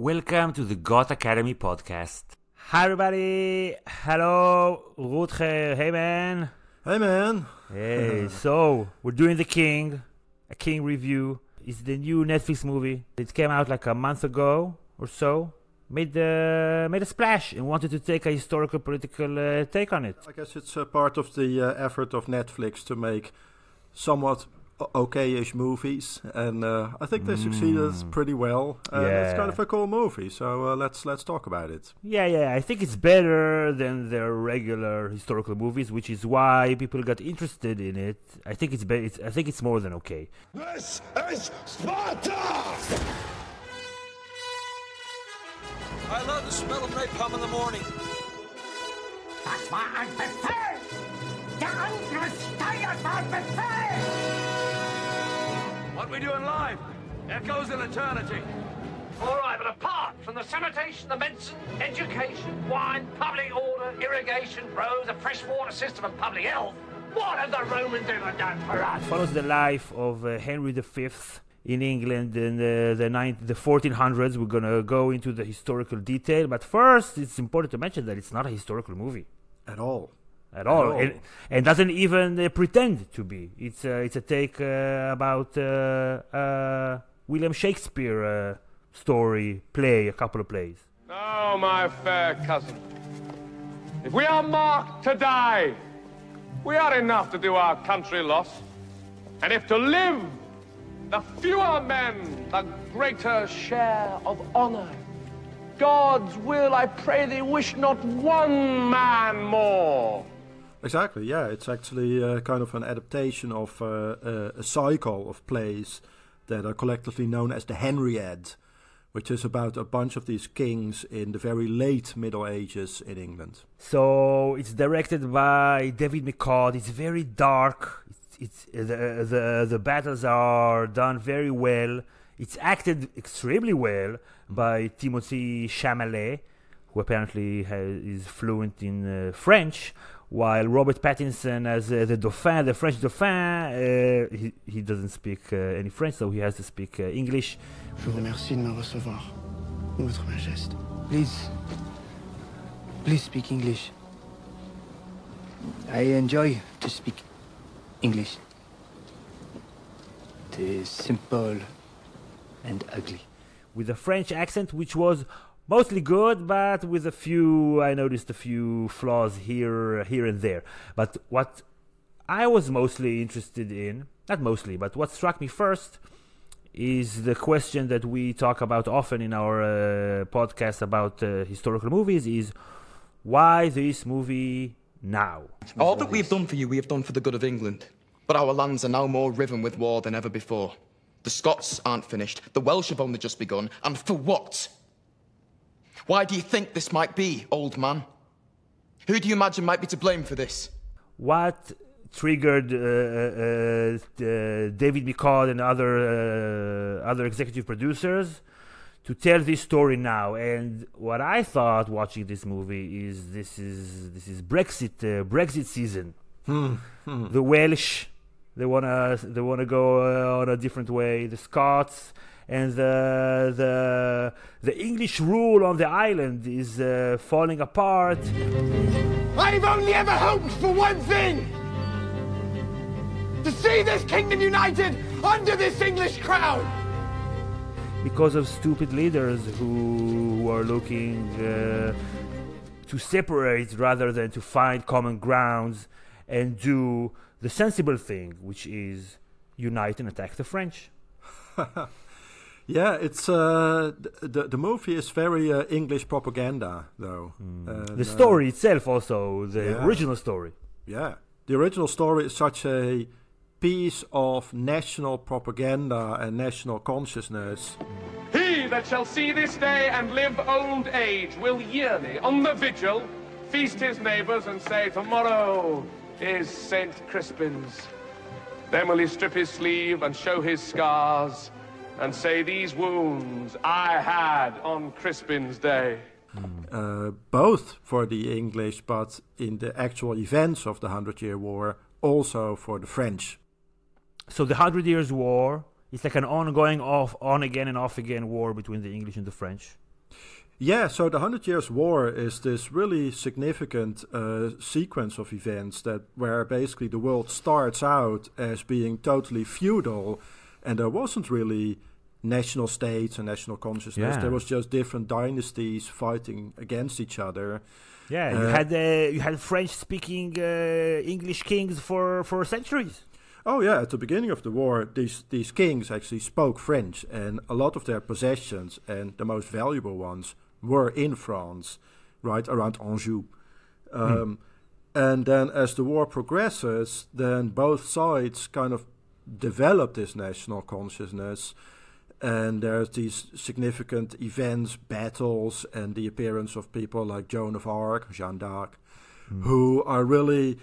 Welcome to the Goth Academy podcast. Hi everybody! Hello, Rutger. Hey man! Hey man! Hey, so we're doing The King, a King review. It's the new Netflix movie. It came out like a month ago or so. Made a splash and wanted to take a historical political take on it. I guess it's a part of the effort of Netflix to make somewhat okay-ish movies, and I think they succeeded pretty well. It's kind of a cool movie, so let's talk about it. Yeah, I think it's better than their regular historical movies, which is why people got interested in it. I think I think it's more than okay. This is Sparta! I love the smell of napalm in the morning. Das war ein Befehl! Der Angriffssteuer war Befehl! What we doing live echoes in eternity. All right, but apart from the sanitation, the medicine, education, wine, public order, irrigation, roads, a fresh water system, and public health, what have the Romans ever done for us? It follows the life of Henry V in England in the 1400s. We're gonna go into the historical detail, but first, it's important to mention that it's not a historical movie At all. and doesn't even pretend to be. It's a take about William Shakespeare a couple of plays. Oh, my fair cousin, if we are marked to die, we are enough to do our country loss. And if to live, the fewer men, the greater share of honor. God's will, I pray thee, wish not one man more. Exactly, yeah. It's actually kind of an adaptation of a cycle of plays that are collectively known as the Henriad, which is about a bunch of these kings in the very late Middle Ages in England. So it's directed by David McCall. It's very dark. The battles are done very well. It's acted extremely well by Timothée Chalamet, who apparently is fluent in French, while Robert Pattinson as the Dauphin, the French Dauphin, he doesn't speak any French, so he has to speak English. Je vous remercie de me recevoir, Votre Majesté. Please speak English. I enjoy to speak English. It is simple and ugly. With a French accent, which was mostly good, but with I noticed a few flaws here and there. But what I was mostly interested in, not mostly, but what struck me first is the question that we talk about often in our podcast about historical movies is, why this movie now? All that we've done for you, we have done for the good of England. But our lands are now more riven with war than ever before. The Scots aren't finished. The Welsh have only just begun. And for what? Why do you think this might be, old man? Who do you imagine might be to blame for this? What triggered David McCall and other executive producers to tell this story now? And what I thought watching this movie is this is Brexit season. The Welsh, they wanna go on a different way. The Scots and the English rule on the island is falling apart. I've only ever hoped for one thing! To see this kingdom united under this English crown! Because of stupid leaders who are looking to separate rather than to find common grounds and do the sensible thing, which is unite and attack the French. Yeah, it's the movie is very English propaganda, though. The story itself, also the original story. Yeah, the original story is such a piece of national propaganda and national consciousness. He that shall see this day and live old age will yearly, on the vigil, feast his neighbours and say, tomorrow is St. Crispin's. Then will he strip his sleeve and show his scars and say, these wounds I had on Crispin's day. Both for the English, but in the actual events of the 100-Year War, also for the French. So the 100 Years' War is like an ongoing on again and off again war between the English and the French. Yeah, so the 100 Years' War is this really significant sequence of events where basically the world starts out as being totally feudal, and there wasn't really national states and national consciousness. Yeah. There was just different dynasties fighting against each other. Yeah, you had French-speaking English kings for centuries. Oh yeah, at the beginning of the war, these kings actually spoke French, and a lot of their possessions, and the most valuable ones, were in France, right around Anjou. And then as the war progresses, then both sides kind of develop this national consciousness, and there's these significant events, battles, and the appearance of people like Joan of Arc, Jeanne d'Arc, who are really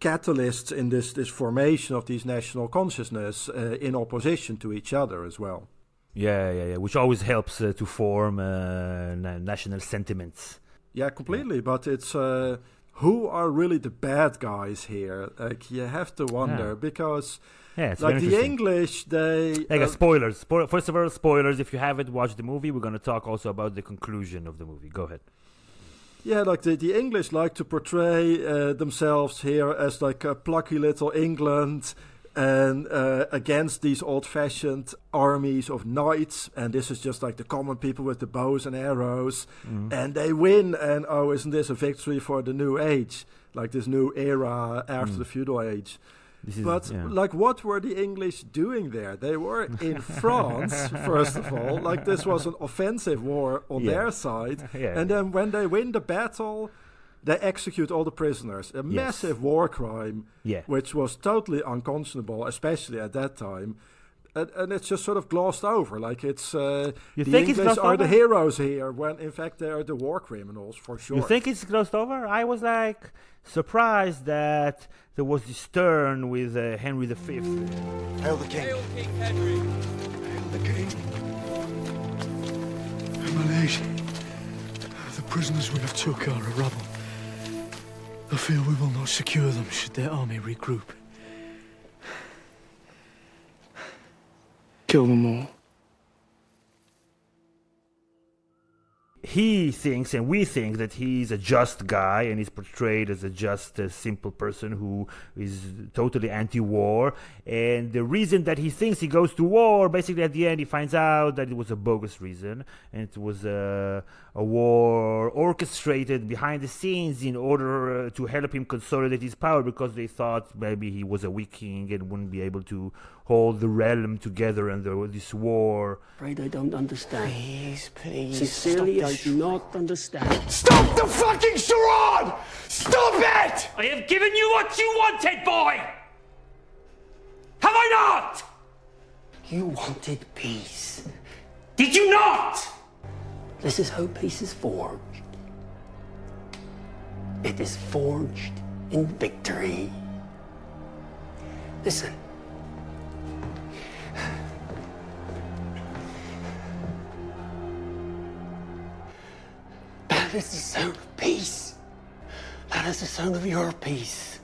catalysts in this formation of these national consciousness in opposition to each other as well. Yeah, which always helps to form national sentiments. Yeah, completely. Yeah. But it's who are really the bad guys here? Like, you have to wonder because, like the English, they spoilers. First of all, spoilers. If you haven't watched the movie, we're going to talk also about the conclusion of the movie. Go ahead. Yeah, like the English like to portray themselves here as like a plucky little England. And against these old-fashioned armies of knights, and this is just like the common people with the bows and arrows, and they win, and isn't this a victory for the new age, like this new era after the feudal age? Like, what were the English doing there? They were in France, first of all, like this was an offensive war on their side, and then when they win the battle, they execute all the prisoners. A massive war crime, which was totally unconscionable, especially at that time. And it's just sort of glossed over. Like it's the English are the heroes here, when in fact they are the war criminals, for sure. You think it's glossed over? I was like surprised that there was this turn with Henry V. Hail the king. Hail King Henry. Hail the king. My liege, the prisoners we have took are a rabble. I fear we will not secure them should their army regroup. Kill them all. He thinks, and we think, that he's a just guy, and he's portrayed as a just, simple person who is totally anti-war. And the reason that he thinks he goes to war, basically at the end he finds out that it was a bogus reason, and it was a war orchestrated behind the scenes in order to help him consolidate his power, because they thought maybe he was a weak king and wouldn't be able to hold the realm together under this war. Afraid I don't understand. Please. Sincerely, I do not understand. Stop the fucking charade! Stop it! I have given you what you wanted, boy! Have I not? You wanted peace. Did you not? This is how peace is forged. It is forged in victory. Listen. That is the sound of peace. That is the sound of your peace.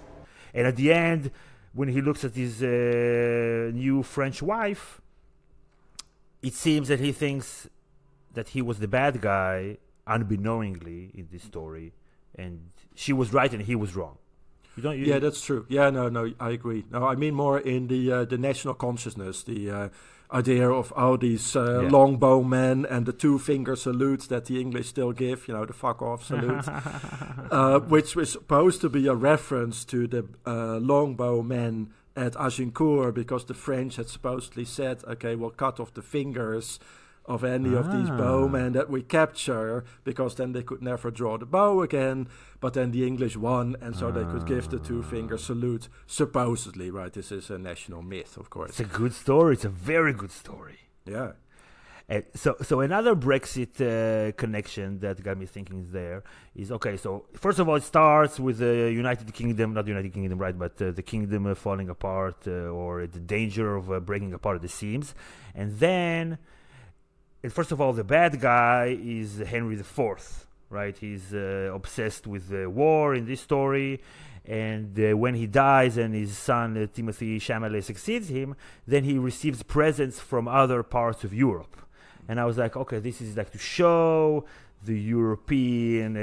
And at the end, when he looks at his new French wife, it seems that he thinks that he was the bad guy unbeknowingly in this story, and she was right and he was wrong. Yeah, that's true. Yeah, no, I agree. No, I mean more in the national consciousness, the idea of all these longbowmen and the two-finger salute that the English still give, the fuck off salute, which was supposed to be a reference to the longbowmen at Agincourt, because the French had supposedly said, okay, we'll cut off the fingers of any of these bowmen that we capture, because then they could never draw the bow again. But then the English won, and so they could give the two-finger salute, supposedly, right? This is a national myth, of course. It's a good story. It's a very good story. Yeah. So another Brexit connection that got me thinking is okay, so first of all, it starts with the United Kingdom, not the United Kingdom, right, but the kingdom falling apart, or the danger of breaking apart at the seams. And then, first of all, the bad guy is Henry IV, right? He's obsessed with war in this story. And when he dies and his son Timothy Chalamet succeeds him, then he receives presents from other parts of Europe. And I was like, okay, this is like to show the European,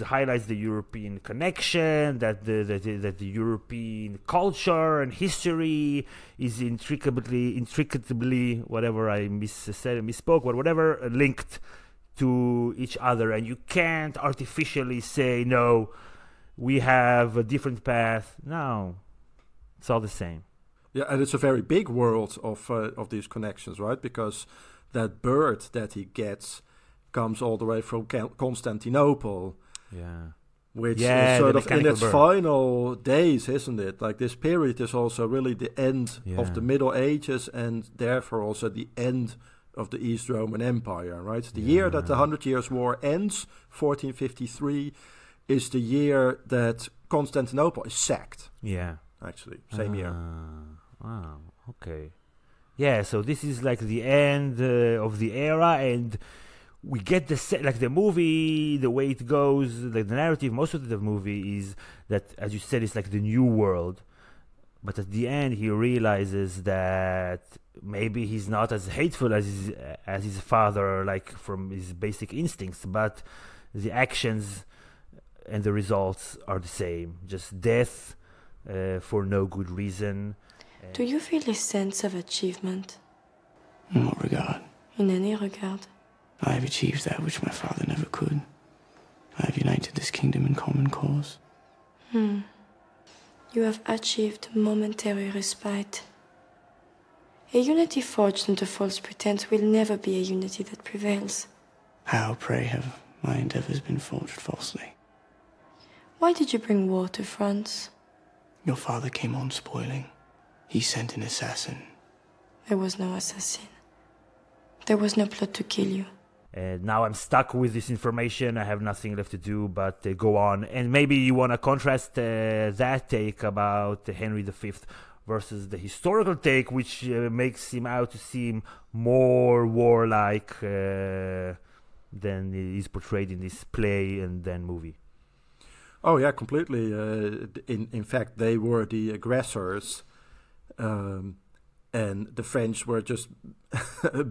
highlights the European connection, that the European culture and history is intricately, whatever I misspoke, but whatever, linked to each other, and you can't artificially say, no, we have a different path. No, it's all the same. Yeah, and it's a very big world of these connections, right? Because that bird that he gets comes all the way from Constantinople. Yeah. Which is sort of in its final days, isn't it? Like, this period is also really the end of the Middle Ages, and therefore also the end of the East Roman Empire, right? The year that the 100 Years' War ends, 1453, is the year that Constantinople is sacked. Yeah. Actually, same year. Wow, okay. Yeah, so this is like the end of the era, and we get the movie, the way it goes, like the narrative, most of the movie is that, as you said, it's like the new world. But at the end, he realizes that maybe he's not as hateful as his father, like from his basic instincts, but the actions and the results are the same. Just death for no good reason. Do you feel a sense of achievement? In what regard? In any regard. I have achieved that which my father never could. I have united this kingdom in common cause. You have achieved momentary respite. A unity forged under false pretense will never be a unity that prevails. How, pray, have my endeavors been forged falsely? Why did you bring war to France? Your father came on spoiling. He sent an assassin. There was no assassin. There was no plot to kill you. Now I'm stuck with this information. I have nothing left to do but go on. And maybe you want to contrast that take about Henry V versus the historical take, which makes him out to seem more warlike than is portrayed in this play and then movie. Oh yeah, completely. In fact, they were the aggressors. And the French were just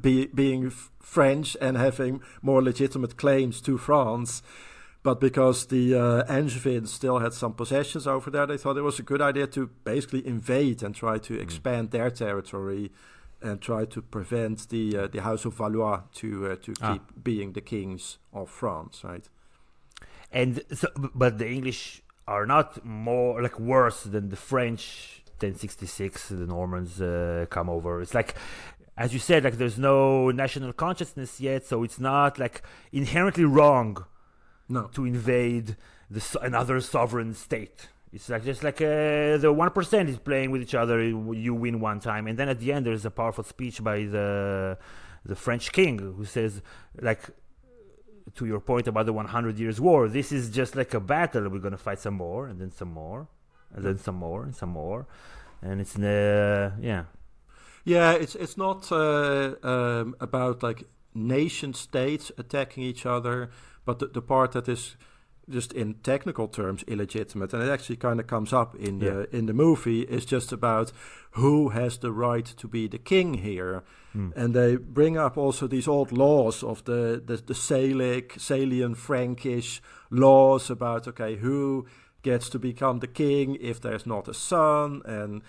being French and having more legitimate claims to France. But because the Angevins still had some possessions over there, they thought it was a good idea to basically invade and try to expand their territory and try to prevent the House of Valois to keep being the kings of France, right? And so, but the English are not more like worse than the French. 1066, the Normans come over. It's like, as you said, like there's no national consciousness yet, so it's not like inherently wrong to invade another sovereign state. It's like just like the 1% is playing with each other. You win one time, and then at the end there's a powerful speech by the French king who says, like, to your point about the 100 Years' War, this is just like a battle. We're gonna fight some more, and then some more. And then some more and some more, and it's it's not about like nation states attacking each other, but the part that is just in technical terms illegitimate, and it actually kind of comes up in the movie, is just about who has the right to be the king here. And they bring up also these old laws of the Salian, Frankish laws about who gets to become the king if there's not a son. And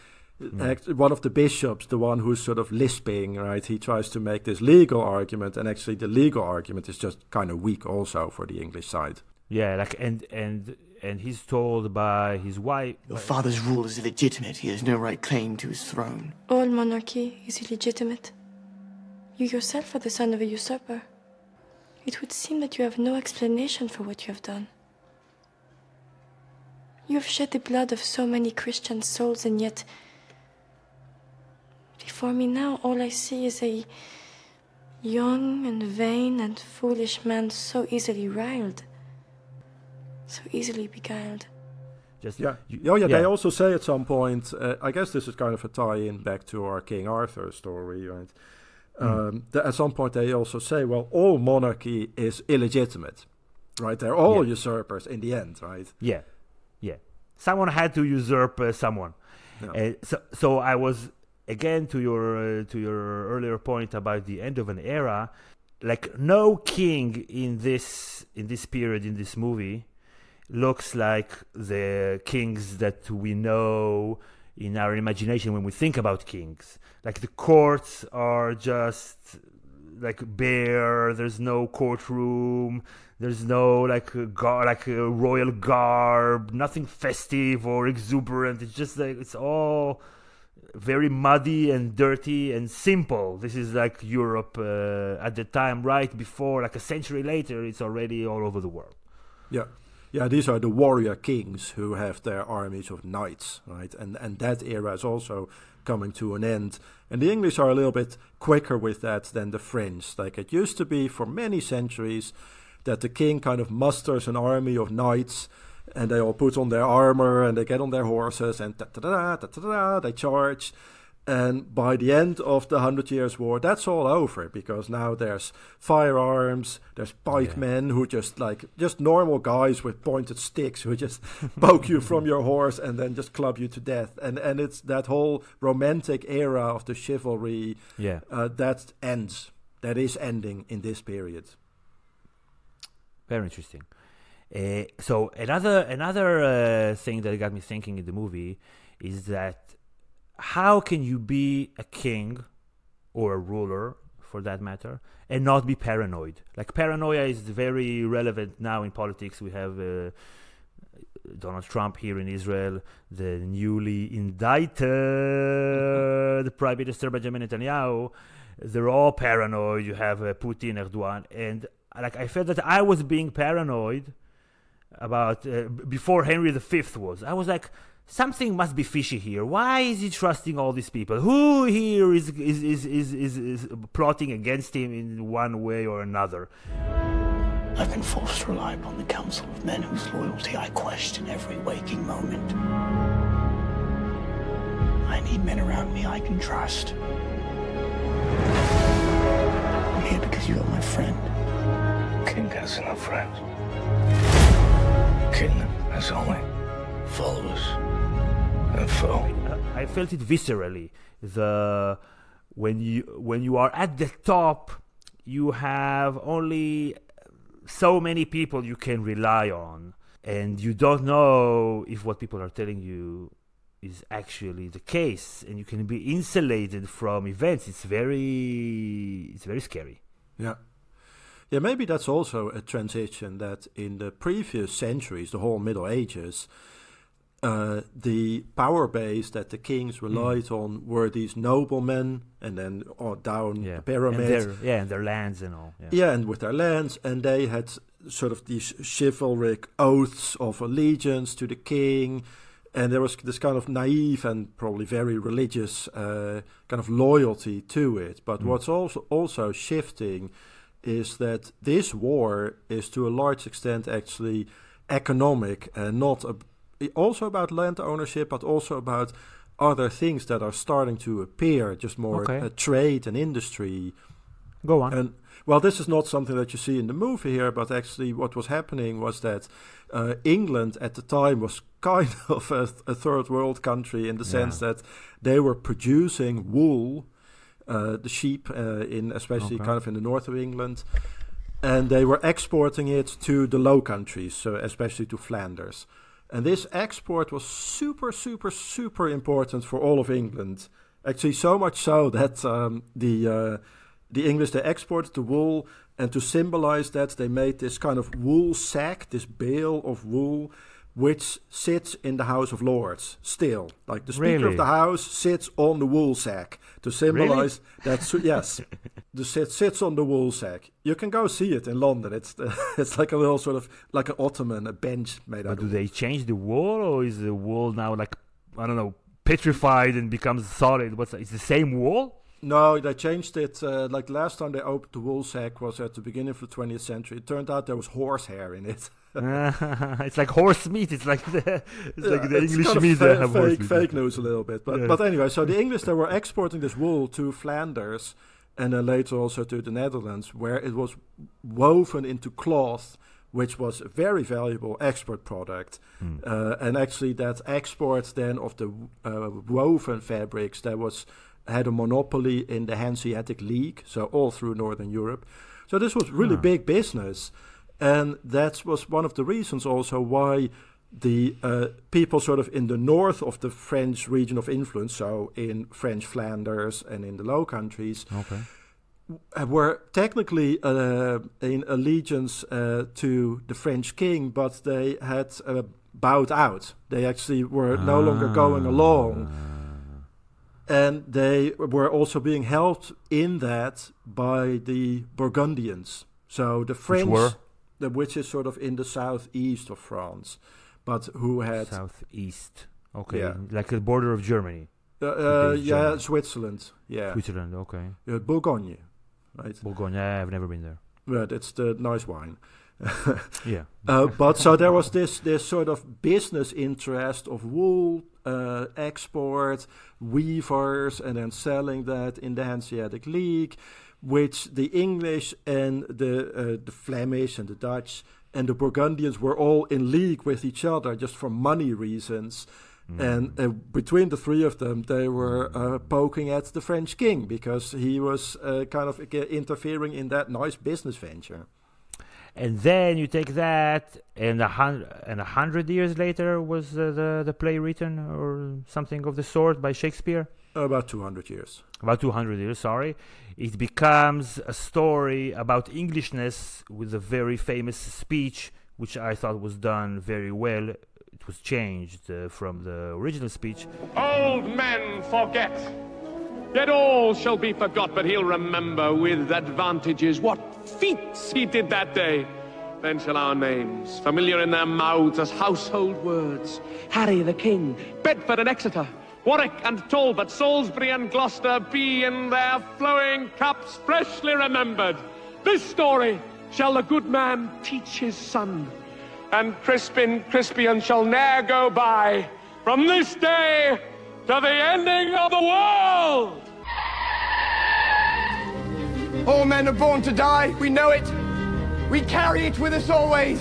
one of the bishops, the one who's sort of lisping, right, he tries to make this legal argument, and actually the legal argument is just kind of weak also for the English side. Yeah, like and he's told by his wife, your father's rule is illegitimate. He has no right claim to his throne. All monarchy is illegitimate. You yourself are the son of a usurper. It would seem that you have no explanation for what you have done. You have shed the blood of so many Christian souls, and yet before me now all I see is a young and vain and foolish man, so easily riled, so easily beguiled. They also say at some point, I guess this is kind of a tie-in back to our King Arthur story, right? At some point they also say, well, all monarchy is illegitimate, right? They're all usurpers in the end, right? Yeah. Someone had to usurp someone. Yeah. So I was, again, to your earlier point about the end of an era, like no king in this period in this movie looks like the kings that we know in our imagination when we think about kings. Like the courts are just like bare. There's no courtroom. There's no like a royal garb. Nothing festive or exuberant. It's just like it's all very muddy and dirty and simple. This is like Europe at the time, right before, like a century later, it's already all over the world. Yeah, these are the warrior kings who have their armies of knights, right? And that era is also coming to an end. And the English are a little bit quicker with that than the French. Like it used to be for many centuries that the king kind of musters an army of knights, and they all put on their armor and they get on their horses and they charge. And by the end of the 100 Years' War, that's all over, because now there's firearms, there's pikemen who just normal guys with pointed sticks who just poke you from your horse and then just club you to death. And it's that whole romantic era of the chivalry that ends. That is ending in this period. Very interesting. So another thing that got me thinking in the movie is that how can you be a king or a ruler, for that matter, and not be paranoid? Like paranoia is very relevant now in politics. We have Donald Trump here in Israel, the newly indicted Prime Minister Benjamin Netanyahu. They're all paranoid. You have Putin, Erdogan, and like I felt that I was being paranoid about before Henry V was. I was like, something must be fishy here. Why is he trusting all these people? Who here is plotting against him in one way or another? I've been forced to rely upon the counsel of men whose loyalty I question every waking moment. I need men around me I can trust. I'm here because you are my friend. King has no friends. King has only followers and foe. I felt it viscerally. When you are at the top, you have only so many people you can rely on, and you don't know if what people are telling you is actually the case, and you can be insulated from events. It's very scary. Yeah, maybe that's also a transition that in the previous centuries, the whole Middle Ages, the power base that the kings relied on were these noblemen, and then down the pyramid. And their lands and all. And with their lands, and they had sort of these chivalric oaths of allegiance to the king, and there was this kind of naive and probably very religious kind of loyalty to it. But what's also shifting is that this war is to a large extent actually economic and not also about land ownership, but also about other things that are starting to appear, just more trade and industry. Go on. And well, this is not something that you see in the movie here, but actually what was happening was that England at the time was kind of a third world country in the sense that they were producing wool, the sheep, especially kind of in the north of England, and they were exporting it to the Low Countries, so especially to Flanders. And this export was super, super, super important for all of England. Actually, so much so that the English, they exported the wool, and to symbolize that, they made this kind of wool sack, this bale of wool, which sits in the House of Lords still. Like the Speaker of the House sits on the wool sack to symbolize that. Yes, sits on the wool sack. You can go see it in London. It's like a little sort of like an ottoman, a bench made out of wool. Do they change the wool, or is the wool now like, I don't know, petrified and becomes solid? It's the same wool? No, they changed it. Like last time they opened the wool sack was at the beginning of the 20th century. It turned out there was horsehair in it. It's like horse meat. It's like the English kind of meat. Fake news a little bit. But anyway, so the English, they were exporting this wool to Flanders and then later also to the Netherlands, where it was woven into cloth, which was a very valuable export product. And actually that export then of the woven fabrics, had a monopoly in the Hanseatic League, so all through Northern Europe. So this was really big business. And that was one of the reasons also why the people sort of in the north of the French region of influence, so in French Flanders and in the Low Countries, were technically in allegiance to the French king, but they had bowed out. They actually were no longer going along. And they were also being helped in that by the Burgundians. So the French, which is sort of in the southeast of France, but who had... Southeast, like the border of Germany. Germany. Switzerland, Switzerland, okay. Bourgogne, right? Bourgogne, I've never been there. But it's the nice wine. Yeah. But so there was this sort of business interest of wool export, weavers, and then selling that in the Hanseatic League, which the English and the Flemish and the Dutch and the Burgundians were all in league with each other just for money reasons. And between the three of them, they were poking at the French king because he was kind of interfering in that nice business venture. And then you take that, and 100 years later was the play written, or something of the sort, by Shakespeare? About 200 years. About 200 years, sorry. It becomes a story about Englishness with a very famous speech, which I thought was done very well. It was changed from the original speech. Old men forget, yet all shall be forgot, but he'll remember with advantages what feats he did that day. Then shall our names, familiar in their mouths as household words, Harry the King, Bedford and Exeter, Warwick and Talbot, Salisbury and Gloucester, be in their flowing cups freshly remembered. This story shall the good man teach his son, and Crispian shall ne'er go by from this day to the ending of the world. All men are born to die, we know it. We carry it with us always.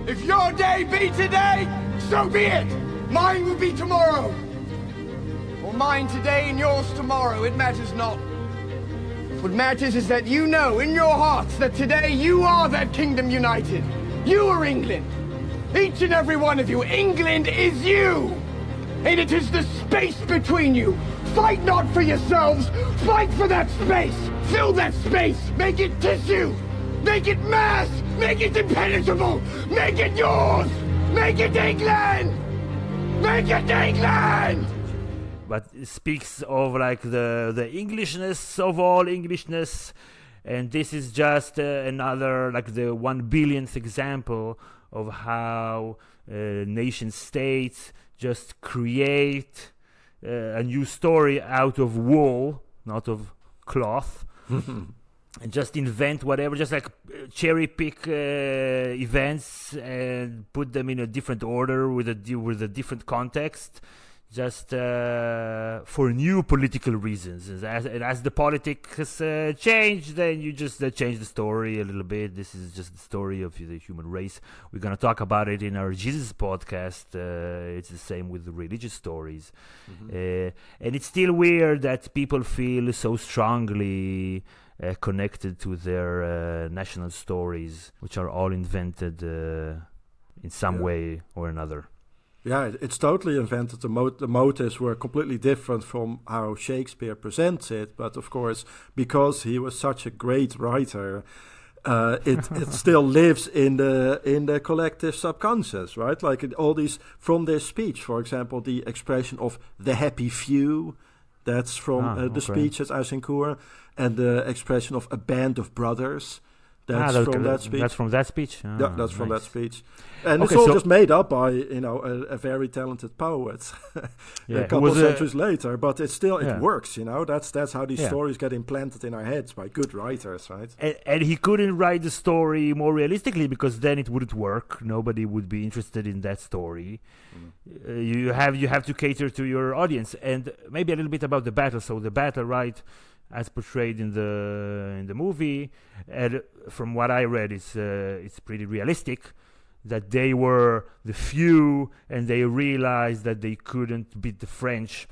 If your day be today, so be it. Mine will be tomorrow. Or mine today and yours tomorrow, it matters not. What matters is that you know in your hearts that today you are that kingdom united. You are England. Each and every one of you. England is you. And it is the space between you. Fight not for yourselves. Fight for that space. Fill that space. Make it tissue. Make it mass. Make it impenetrable. Make it yours. Make it England. Make it England. But it speaks of like the Englishness of all Englishness. And this is just another, like the 1 billionth example of how nation states just create a new story out of wool, not of cloth, and just invent whatever, just like cherry pick events and put them in a different order with a different context, just for new political reasons. And as the politics change, then you just change the story a little bit. This is just the story of the human race. We're going to talk about it in our Jesus podcast. It's the same with the religious stories. And it's still weird that people feel so strongly connected to their national stories, which are all invented in some way or another. Yeah, it's totally invented. The motives were completely different from how Shakespeare presents it. But of course, because he was such a great writer, it still lives in the collective subconscious, right? Like all these, from this speech, for example, the expression of the happy few, that's from the speech at Azincourt, and the expression of a band of brothers. That's from that speech. That's from that speech? Yeah, that's from that speech. And it's all just made up by, a very talented poet a couple of centuries later. But it's still, it works, That's how these stories get implanted in our heads by good writers, right? And he couldn't write the story more realistically because then it wouldn't work. Nobody would be interested in that story. You have to cater to your audience. And maybe a little bit about the battle. So the battle, right, as portrayed in the movie, and from what I read, it's pretty realistic that they were the few, and they realized that they couldn't beat the French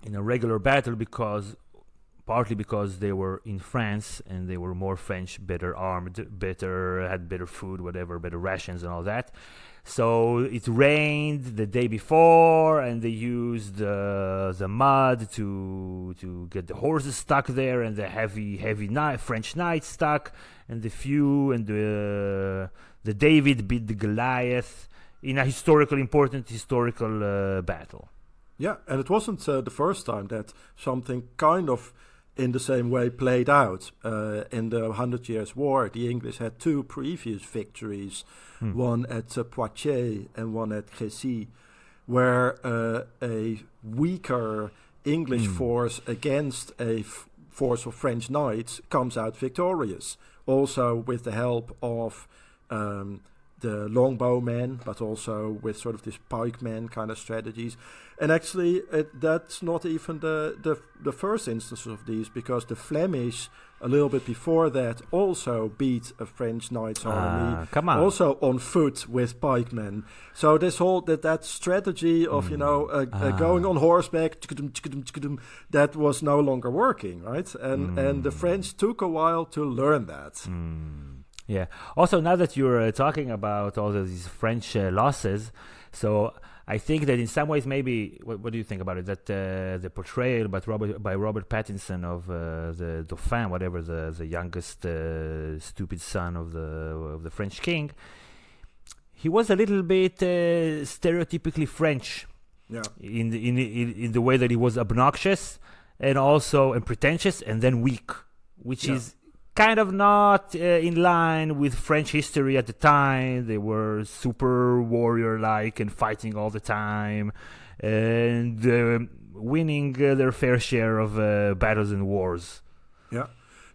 in a regular battle because partly because they were in France and they were more French, better armed, had better food, whatever, better rations and all that. So it rained the day before, and they used the mud to get the horses stuck there, and the heavy French knights stuck, and the David beat the Goliath in a important historical battle. Yeah, and it wasn't the first time that something kind of in the same way played out. In the 100 Years' War, the English had two previous victories, one at Poitiers and one at Crécy, where a weaker English force against a force of French knights comes out victorious, also with the help of the longbowmen, but also with sort of this pikemen kind of strategies. And actually, that's not even the first instance of these, because the Flemish, a little bit before that, also beat a French knight's army, also on foot with pikemen. So this whole that strategy of going on horseback, that was no longer working, right? And the French took a while to learn that. Yeah. Also, now that you're talking about all of these French losses, so I think that in some ways, maybe, what do you think about it? That the portrayal by Robert Pattinson of the Dauphin, whatever, the youngest stupid son of the French king, he was a little bit stereotypically French. Yeah. In the way that he was obnoxious and pretentious and then weak, which is kind of not in line with French history at the time. They were super warrior-like and fighting all the time and winning their fair share of battles and wars. Yeah.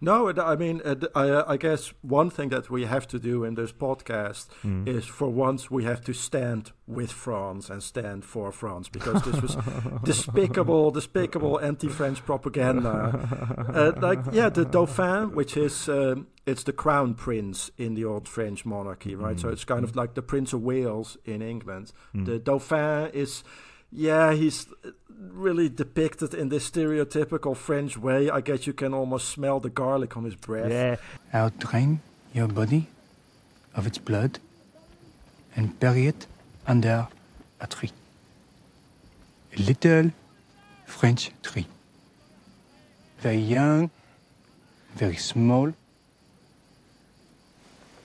No, I mean, I guess one thing that we have to do in this podcast is, for once, we have to stand with France and stand for France, because this was despicable anti-French propaganda. The Dauphin, which is it's the crown prince in the old French monarchy, right? So it's kind of like the Prince of Wales in England. The Dauphin is... Yeah, he's really depicted in this stereotypical French way. I guess you can almost smell the garlic on his breath. Yeah. I'll drain your body of its blood and bury it under a tree. A little French tree. Very young, very small.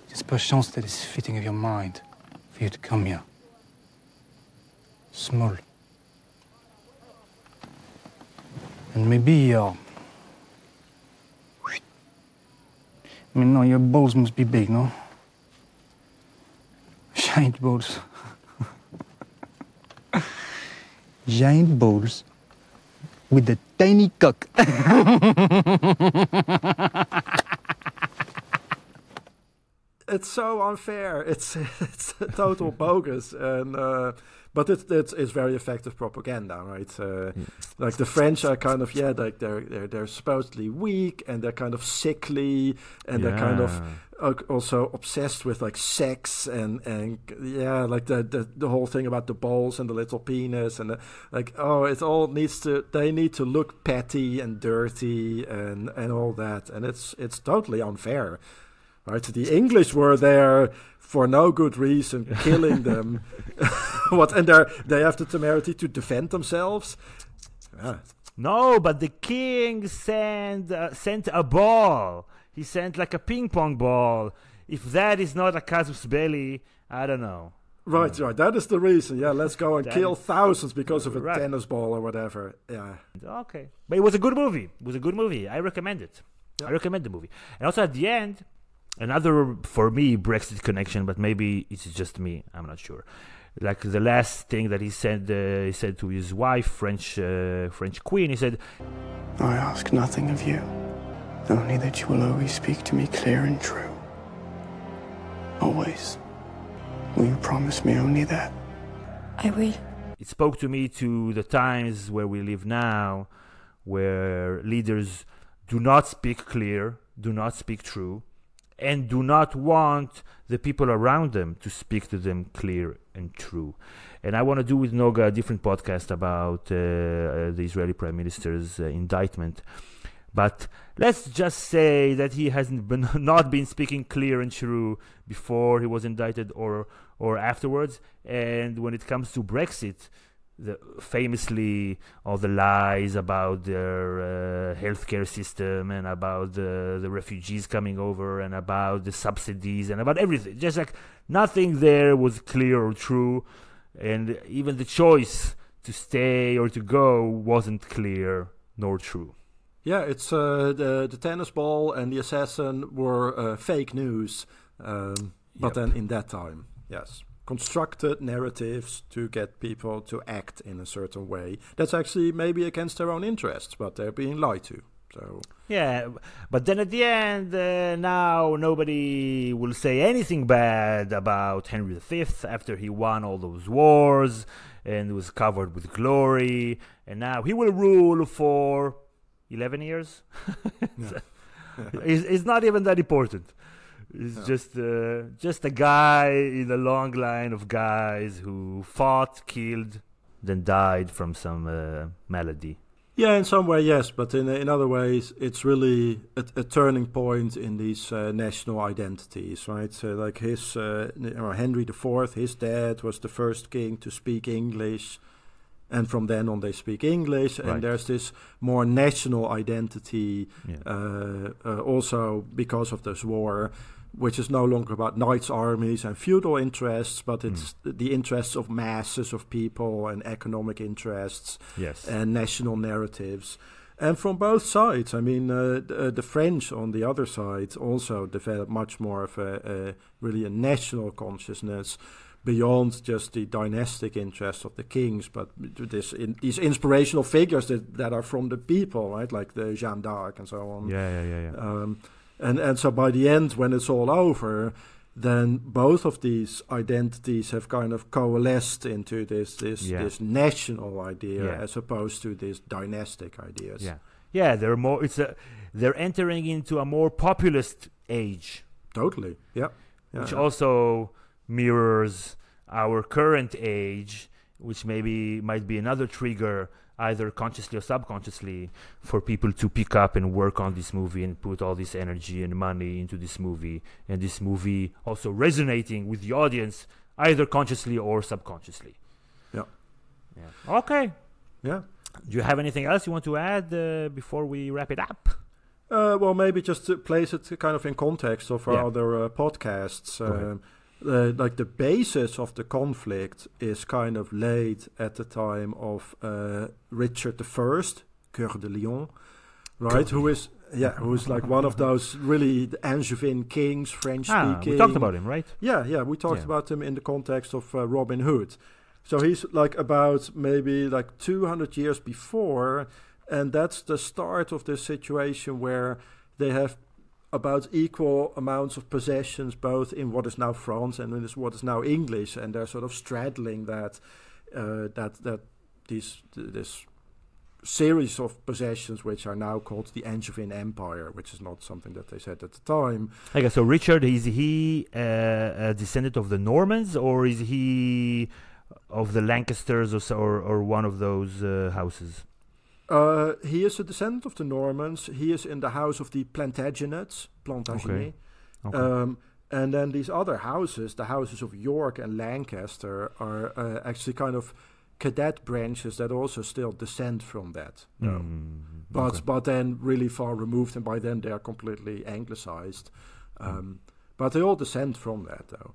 Just perchance that is fitting of your mind for you to come here. Small. And maybe your balls must be big, no? Giant balls. Giant balls with a tiny cock. It's so unfair. It's total bogus, and but it's very effective propaganda, right? Like the French are kind of like they're supposedly weak, and they're kind of sickly, and they're kind of also obsessed with like sex and like the whole thing about the balls and the little penis, and they need to look petty and dirty and all that, and it's totally unfair. Right, the English were there for no good reason, killing them. And they have the temerity to defend themselves. No, but the king sent a ball. He sent like a ping pong ball. If that is not a casus belli, I don't know. Right. That is the reason. Yeah, let's go and kill thousands because of a tennis ball or whatever. Yeah. Okay, but it was a good movie. I recommend it. Yeah. I recommend the movie. And also at the end, another, for me, Brexit connection, but maybe it's just me, I'm not sure. Like the last thing that he said to his wife, French queen, he said, I ask nothing of you, only that you will always speak to me clear and true. Always. Will you promise me only that? I will. It spoke to me to the times where we live now, where leaders do not speak clear, do not speak true, and do not want the people around them to speak to them clear and true. And I want to do with Noga a different podcast about the Israeli Prime Minister's indictment. But let's just say that he hasn't not been speaking clear and true before he was indicted or afterwards. And when it comes to Brexit, famously all the lies about their healthcare system and about the refugees coming over and about the subsidies and about everything, just like nothing there was clear or true, and even the choice to stay or to go wasn't clear nor true. Yeah, it's the tennis ball and the assassin were fake news, but then in that time, yes, constructed narratives to get people to act in a certain way. That's actually maybe against their own interests, but they're being lied to. So yeah, but then at the end, now nobody will say anything bad about Henry V after he won all those wars and was covered with glory, and now he will rule for 11 years. It's not even that important. It's just a guy in a long line of guys who fought, killed, then died from some malady. Yeah, in some way, yes, but in other ways, it's really a turning point in these national identities, right? So, like Henry IV, his dad was the first king to speak English, and from then on they speak English, and there's this more national identity, also because of this war, which is no longer about knights' armies and feudal interests, but it's the interests of masses of people and economic interests and national narratives. And from both sides, I mean, the French on the other side also developed much more of really a national consciousness beyond just the dynastic interests of the kings, but these inspirational figures that are from the people, right, like the Jeanne d'Arc and so on. And so by the end, when it's all over, then both of these identities have kind of coalesced into this national idea as opposed to these dynastic ideas. They're more. They're entering into a more populist age. Totally. Which also mirrors our current age, which might be another trigger, either consciously or subconsciously, for people to pick up and work on this movie and put all this energy and money into this movie, and this movie also resonating with the audience, either consciously or subconsciously. Okay. Do you have anything else you want to add before we wrap it up? Well, maybe just to place it kind of in context of our other podcasts. Like the basis of the conflict is kind of laid at the time of Richard I, Cœur de Lion, right? Who is like one of those really Angevin kings, French-speaking. We talked about him, right? Yeah, we talked about him in the context of Robin Hood. So he's like about maybe like 200 years before, and that's the start of this situation where they have about equal amounts of possessions, both in what is now France and in what is now English, and they're sort of straddling this series of possessions, which are now called the Angevin Empire, which is not something that they said at the time. Okay, so Richard, is he a descendant of the Normans, or is he of the Lancasters or one of those houses? He is a descendant of the Normans. He is in the house of the Plantagenets, Plantagenet. Okay. And then these other houses, the houses of York and Lancaster, are actually kind of cadet branches that also still descend from that. But then really far removed, and by then they are completely anglicized. But they all descend from that, though.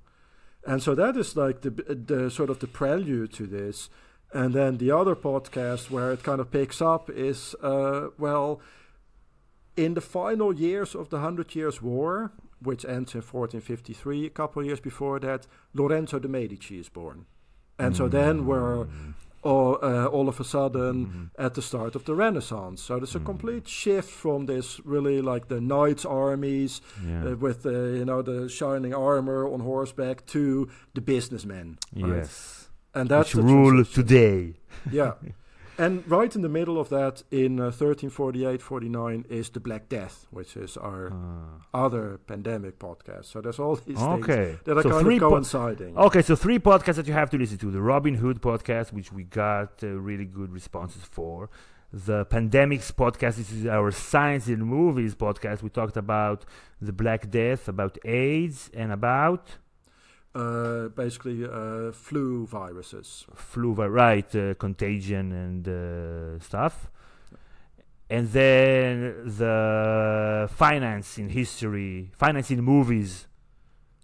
And so that is like the sort of the prelude to this. And then the other podcast where it kind of picks up is, in the final years of the 100 Years' War, which ends in 1453, a couple of years before that, Lorenzo de' Medici is born. And so then we're all of a sudden at the start of the Renaissance. So there's a complete shift from this really like the knights' armies with the shining armor on horseback to the businessmen. Right? Yes. And that's which rule today. And right in the middle of that, in 1348-49, is the Black Death, which is our other pandemic podcast. So there's all these things that are kind of coinciding. So 3 podcasts that you have to listen to. The Robin Hood podcast, which we got really good responses for. the Pandemics podcast. This is our Science in Movies podcast. We talked about the Black Death, about AIDS, and about... basically flu viruses. Contagion and stuff. And then the finance in movies,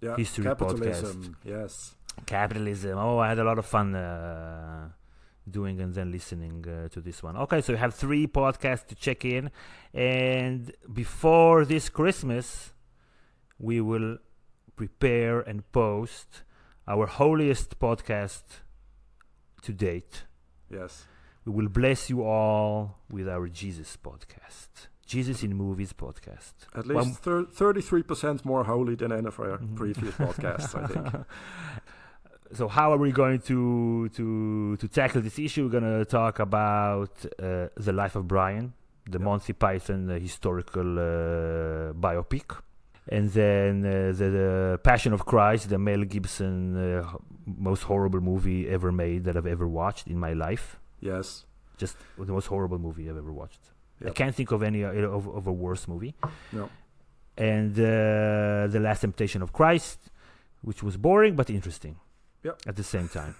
history capitalism, podcast. Yes. Capitalism. Oh, I had a lot of fun doing and then listening to this one. Okay, so you have 3 podcasts to check in. And before this Christmas, we will prepare and post our holiest podcast to date. Yes. We will bless you all with our Jesus podcast. Jesus in Movies podcast. At least 33% more holy than any of our previous podcasts, I think. So how are we going to tackle this issue? We're going to talk about The Life of Brian, the Monty Python historical biopic. And then the Passion of Christ, the Mel Gibson most horrible movie ever made that I've ever watched in my life. Yes. Just the most horrible movie I've ever watched. Yep. I can't think of any of a worse movie. No. And The Last Temptation of Christ, which was boring but interesting. Yep. At the same time.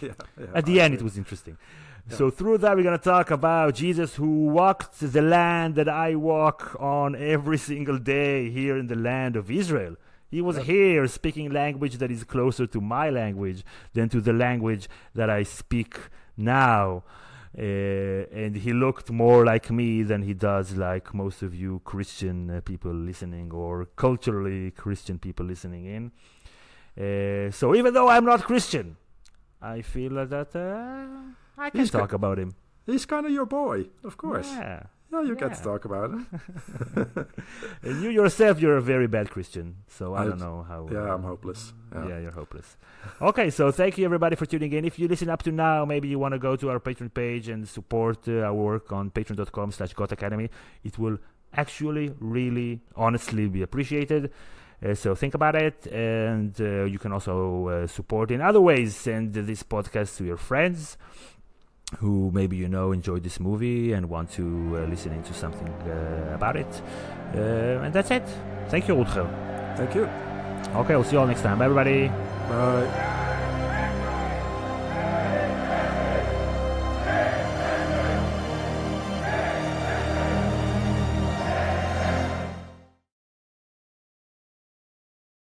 Yeah, at the end, it was interesting. Yeah. So through that, we're going to talk about Jesus who walked the land that I walk on every single day here in the land of Israel. He was here speaking language that is closer to my language than to the language that I speak now. And he looked more like me than he does like most of you Christian people listening, or culturally Christian people listening in. So even though I'm not Christian, I feel that I can talk about him. He's kind of your boy, of course. Yeah. Yeah, you get to talk about him. And you yourself, you're a very bad Christian, so I don't know how... Yeah, I'm hopeless. Yeah, you're hopeless. Okay, so thank you everybody for tuning in. If you listen up to now, maybe you want to go to our Patreon page and support our work on patreon.com/GothAcademy. It will actually, really, honestly be appreciated. So think about it, and you can also support in other ways. Send this podcast to your friends who maybe enjoyed this movie and want to listen into something about it. And that's it. Thank you, Rutger. Thank you. Okay, we'll see you all next time. Bye, everybody. Bye.